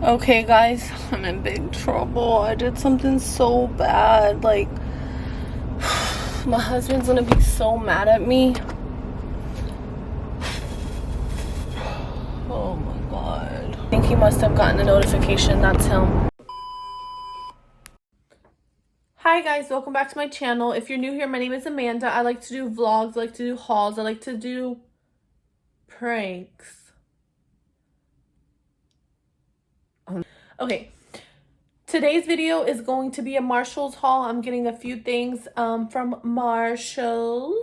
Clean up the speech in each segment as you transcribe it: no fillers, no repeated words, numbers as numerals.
Okay guys, I'm in big trouble. I did something so bad. Like, my husband's gonna be so mad at me. Oh my god. I think he must have gotten a notification. That's him. Hi guys, welcome back to my channel. If you're new here, my name is Amanda. I like to do vlogs, I like to do hauls, I like to do pranks. Okay, today's video is going to be a Marshall's haul. I'm getting a few things from Marshall's.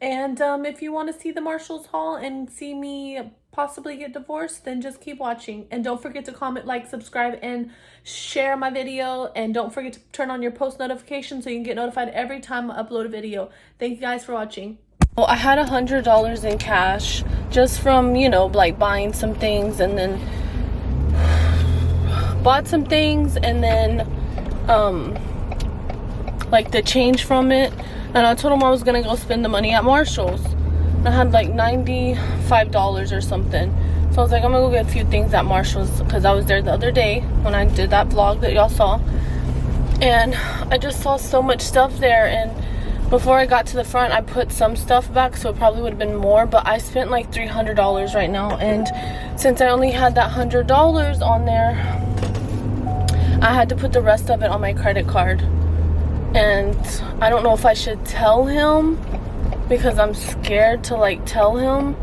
And if you want to see the Marshall's haul and see me possibly get divorced, then just keep watching. And don't forget to comment, like, subscribe, and share my video. And don't forget to turn on your post notifications so you can get notified every time I upload a video. Thank you guys for watching. Well, I had $100 in cash just from, you know, like buying some things, and then bought some things, and then like the change from it, and I told him I was gonna go spend the money at Marshall's. I had like $95 or something, so I was like, I'm gonna go get a few things at Marshall's because I was there the other day when I did that vlog that y'all saw, and I just saw so much stuff there. And before I got to the front, I put some stuff back, so it probably would have been more, but I spent like $300 right now. And since I only had that $100 on there, I had to put the rest of it on my credit card. And I don't know if I should tell him, because I'm scared to like tell him,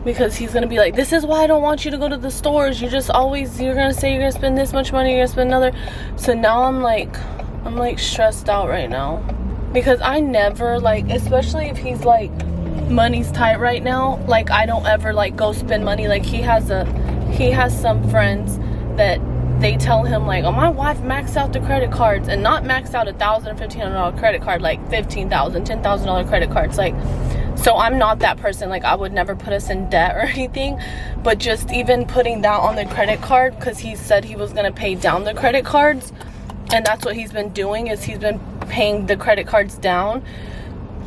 because he's gonna be like, this is why I don't want you to go to the stores. You're gonna say you're gonna spend this much money, you're gonna spend another. So now I'm like stressed out right now, because I never, like, especially if he's like, money's tight right now, like I don't ever like go spend money. Like he has some friends that they tell him like, oh, my wife maxed out the credit cards, and not maxed out $1,000, $1,500 credit card, like $15,000, $10,000 credit cards. Like, so I'm not that person. Like, I would never put us in debt or anything, but just even putting that on the credit card, because he said he was gonna pay down the credit cards, and that's what he's been doing, is he's been paying the credit cards down.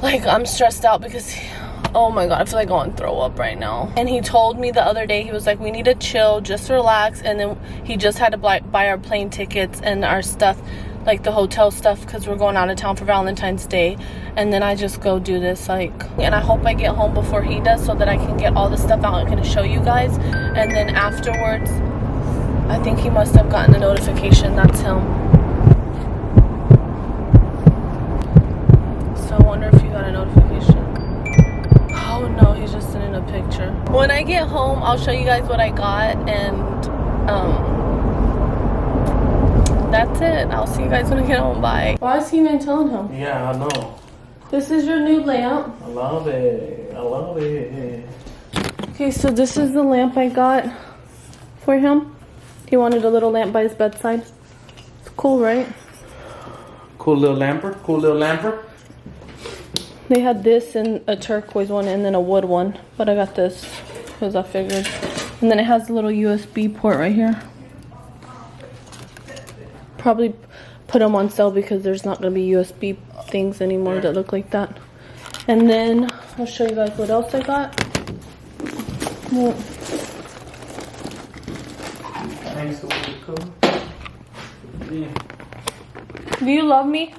Like, I'm stressed out because, oh my god, I feel like I want to throw up right now. And he told me the other day, he was like, we need to chill, just relax. And then he just had to buy our plane tickets and our stuff, like the hotel stuff, because we're going out of town for Valentine's Day. And then I just go do this, like, and I hope I get home before he does, so that I can get all the stuff out and can show you guys. And then afterwards, I think he must have gotten a notification. That's him. So I wonder if he got a notification. Oh no, he's just sending a picture. When I get home, I'll show you guys what I got, and that's it. I'll see you guys when I get home. Bye. Why is he even telling him? Yeah, I know. This is your new lamp. I love it. I love it. Okay, so this is the lamp I got for him. He wanted a little lamp by his bedside. It's cool, right? Cool little lamper. Cool little lamper. They had this and a turquoise one and then a wood one, but I got this because I figured. And then it has a little USB port right here. Probably put them on sale because there's not going to be USB things anymore that look like that. And then I'll show you guys what else I got. Well, do you love me?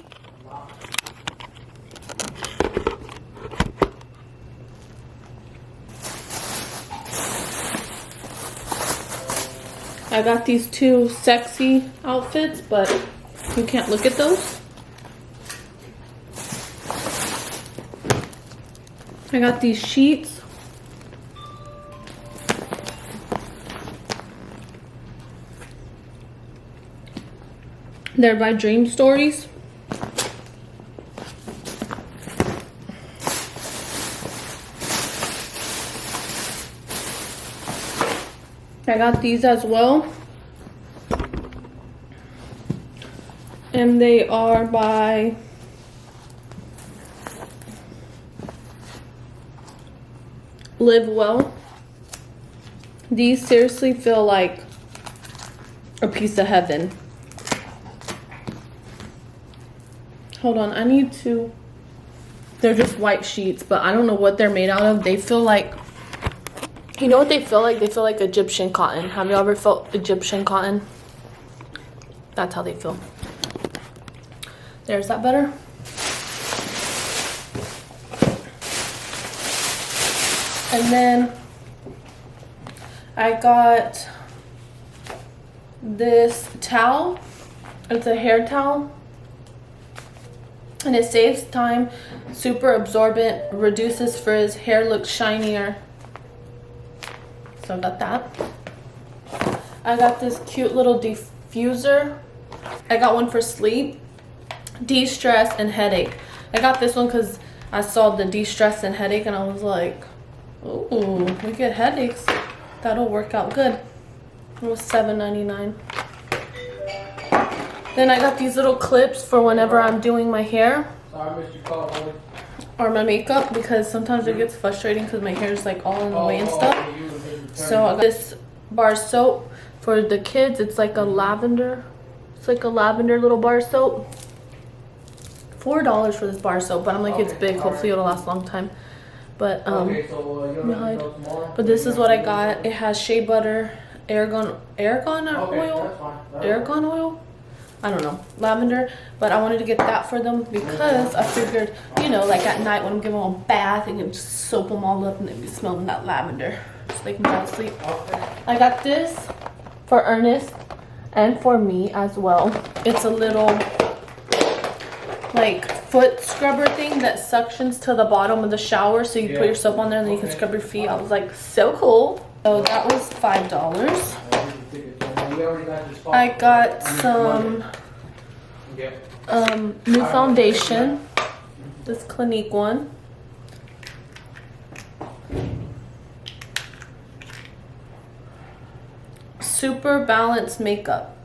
I got these two sexy outfits, but you can't look at those. I got these sheets. They're by Dream Stories. I got these as well, and they are by Live Well. These seriously feel like a piece of heaven. Hold on, I need to, they're just white sheets, but I don't know what they're made out of. They feel like You know what they feel like? They feel like Egyptian cotton. Have you ever felt Egyptian cotton? That's how they feel. There's that better. And then I got this towel. It's a hair towel. And it saves time, super absorbent, reduces frizz, hair looks shinier. So I got that. I got this cute little diffuser. I got one for sleep, de-stress, and headache. I got this one because I saw the de-stress and headache and I was like, ooh, we get headaches. That'll work out good. It was $7.99. Then I got these little clips for whenever I'm doing my hair. Sorry, I missed your call, buddy. Or my makeup, because sometimes it gets frustrating because my hair is like all in the way and stuff. So I got this bar soap for the kids. It's like a lavender. It's like a lavender little bar soap. $4 for this bar soap, but I'm like, it's big. Hopefully it'll last a long time. But but this is what I got. It has shea butter, argan oil. I don't know, lavender, but I wanted to get that for them because I figured, you know, like at night when I'm giving them a bath, I can just soap them all up and they'd be smelling that lavender, so they can fall asleep. I got this for Ernest and for me as well. It's a little like foot scrubber thing that suctions to the bottom of the shower, so you put your soap on there and then you can scrub your feet. I was like, so cool. So that was $5. I got some new foundation, this Clinique one. Super Balanced Makeup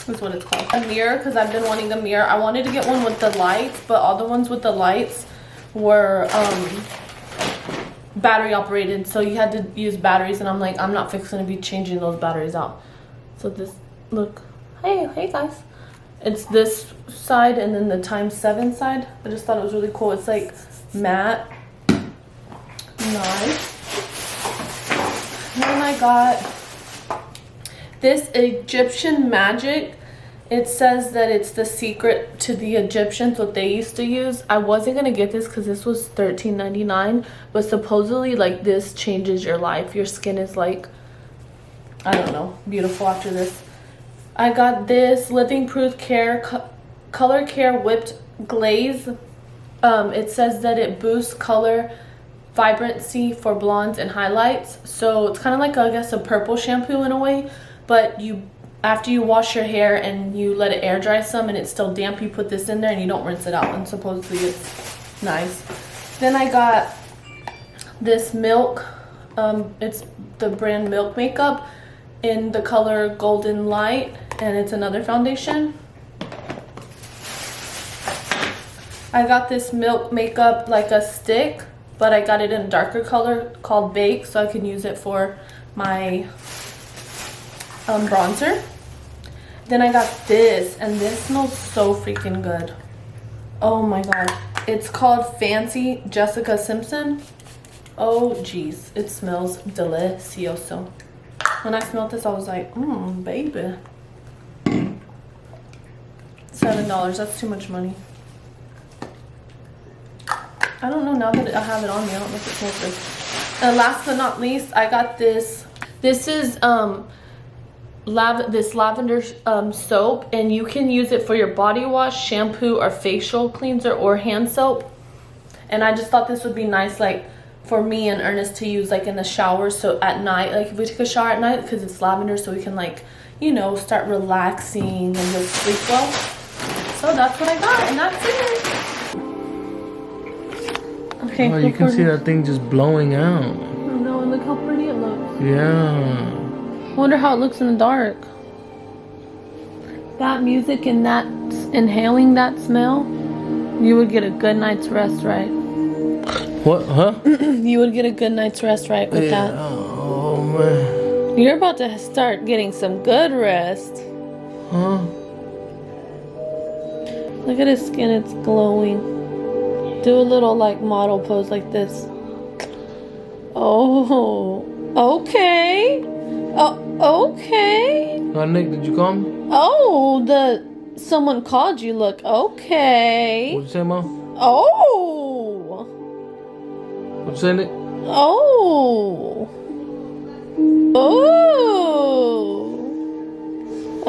is what it's called. A mirror, because I've been wanting a mirror. I wanted to get one with the lights, but all the ones with the lights were battery operated, so you had to use batteries, and I'm like, I'm not fixing to be changing those batteries out. So this, look, hey guys, it's this side and then the ×7 side. I just thought it was really cool. It's like matte, nice. And then I got this Egyptian Magic. It says that it's the secret to the Egyptians, what they used to use. I wasn't gonna get this because this was $13.99, but supposedly like this changes your life. Your skin is like, I don't know, beautiful after this. I got this Living Proof Color Care Whipped Glaze. It says that it boosts color vibrancy for blondes and highlights. So it's kind of like, I guess, a purple shampoo in a way, but after you wash your hair and you let it air dry some and it's still damp, you put this in there and you don't rinse it out, and supposedly it's nice. Then I got this Milk, it's the brand Milk Makeup in the color Golden Light, and it's another foundation. I got this Milk Makeup like a stick, but I got it in a darker color called Bake, so I can use it for my bronzer. Then I got this, and this smells so freaking good. Oh my god. It's called Fancy Jessica Simpson. Oh geez, it smells delicioso. When I smelled this, I was like, baby. $7, that's too much money. I don't know, now that I have it on me, I don't know if it smells good. And last but not least, I got this. This is this lavender soap, and you can use it for your body wash, shampoo, or facial cleanser, or hand soap. And I just thought this would be nice, like for me and Ernest to use like in the shower, so at night, like if we take a shower at night, because it's lavender, so we can like, you know, start relaxing and just sleep well. So that's what I got, and that's it. Okay, oh, you can see that thing just blowing out. Oh no, and look how pretty it looks. Yeah. Wonder how it looks in the dark. That music and that inhaling that smell, you would get a good night's rest, right? What? Huh? You would get a good night's rest, right, with that? Oh man. You're about to start getting some good rest. Huh? Look at his skin, it's glowing. Do a little like model pose like this. Oh Oh, okay. Oh, okay. Nick, did you call me? Oh, someone called you. Look, okay. What'd you say, Mom? Oh. What'd you say, Nick? Oh.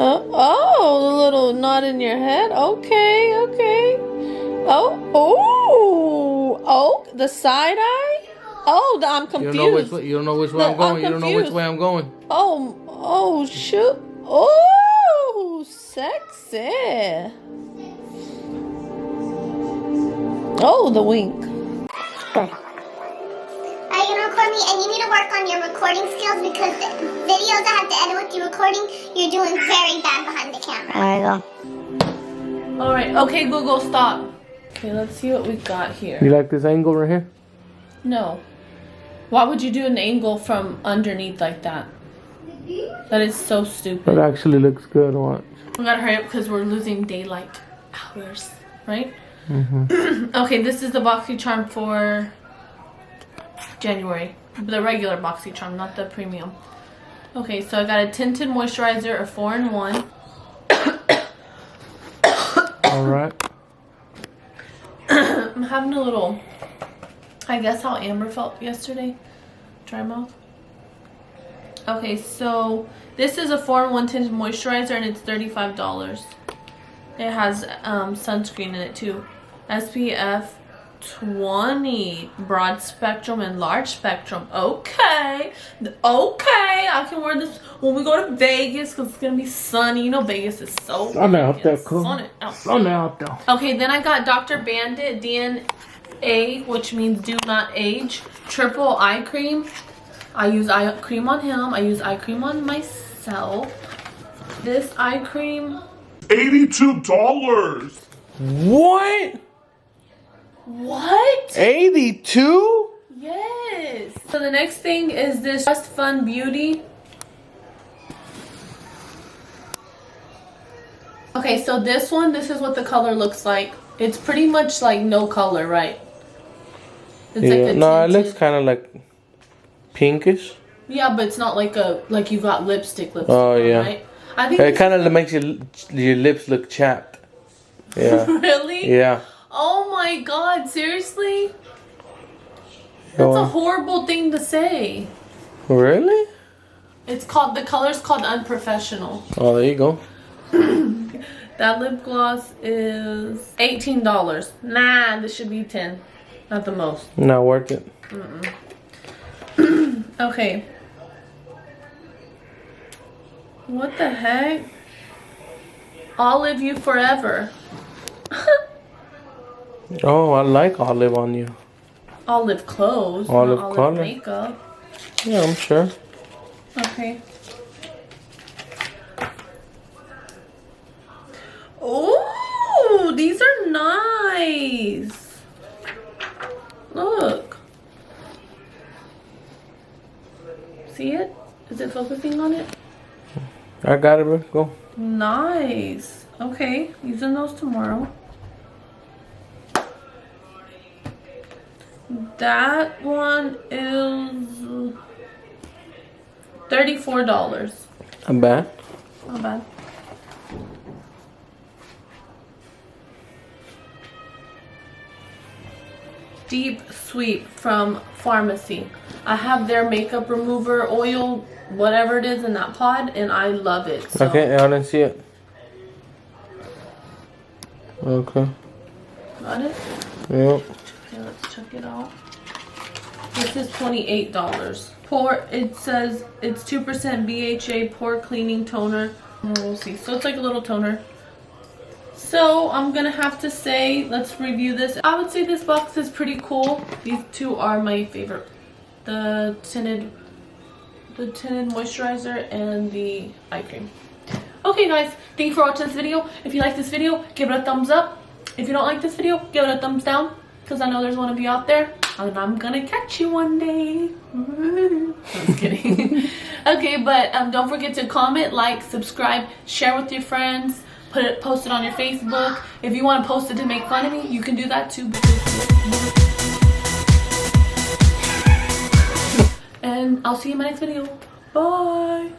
Oh, the little knot in your head. Okay, okay. Oh, the side eye? Oh, I'm confused. You don't know which way I'm going. You don't know which way I'm going. Oh, shoot. Oh, sexy. Oh, the wink. Good. Are you gonna record me? And you need to work on your recording skills because the videos I have to edit with you recording, you're doing very bad behind the camera. There you go. Alright, okay, Google, stop. Okay, let's see what we got here. You like this angle right here? No. Why would you do an angle from underneath like that? That is so stupid. It actually looks good. Watch. We gotta hurry up because we're losing daylight hours, right? Mm-hmm. Okay, this is the Boxycharm for January. The regular Boxycharm, not the premium. Okay, so I got a tinted moisturizer, a 4-in-1. Alright. I'm having a little, I guess how Amber felt yesterday. Dry mouth. Okay, so this is a 4-in-1 tinted moisturizer and it's $35. It has sunscreen in it too. SPF 20, broad spectrum and large spectrum. Okay, I can wear this when we go to Vegas because it's gonna be sunny. You know Vegas is so sunny out there, cool. Sunny out there. Okay, then I got Dr. BANDT DNA, which means do not age, triple eye cream. I use eye cream on him. I use eye cream on myself. This eye cream, $82. What? what? 82? Yes. So the next thing is this Just Fun Beauty. Okay, so this is what the color looks like. It's pretty much like no color, right? It's Yeah, like no, it tinted. looks kind of like pinkish. Yeah, but it's not like you got lipstick Oh, on, yeah. right? I think It kind of makes your lips look chapped. Yeah. Really? Yeah. Oh my god, seriously? That's a horrible thing to say. Really? It's called, the color's called Unprofessional. Oh, there you go. That lip gloss is $18. Nah, this should be 10 at the most. Not worth it. Okay. What the heck? I'll live you forever. Oh, I like olive on you. Olive clothes, Olive not color. olive makeup. Yeah, I'm sure. Okay. Oh, these are nice. Look. See it? Is it focusing on it? I got it, bro. Go. Nice. Okay, using those tomorrow. That one is $34. Not bad. Not bad. Deep Sweep from Pharmacy. I have their makeup remover oil, whatever it is in that pod, and I love it. So. Okay, I didn't see it. Okay. Got it? Yep. Okay, let's check it out. This is $28. It says it's 2% BHA pore cleaning toner. We'll see. So it's like a little toner. So I'm gonna have to say, let's review this. I would say this box is pretty cool. These two are my favorite. The tinted moisturizer and the eye cream. Okay guys, thank you for watching this video. If you like this video, give it a thumbs up. If you don't like this video, give it a thumbs down. Because I know there's one of you out there. And I'm gonna catch you one day. I'm just kidding. Okay, but don't forget to comment, like, subscribe, share with your friends. Post it on your Facebook. If you want to post it to make fun of me, you can do that too. And I'll see you in my next video. Bye.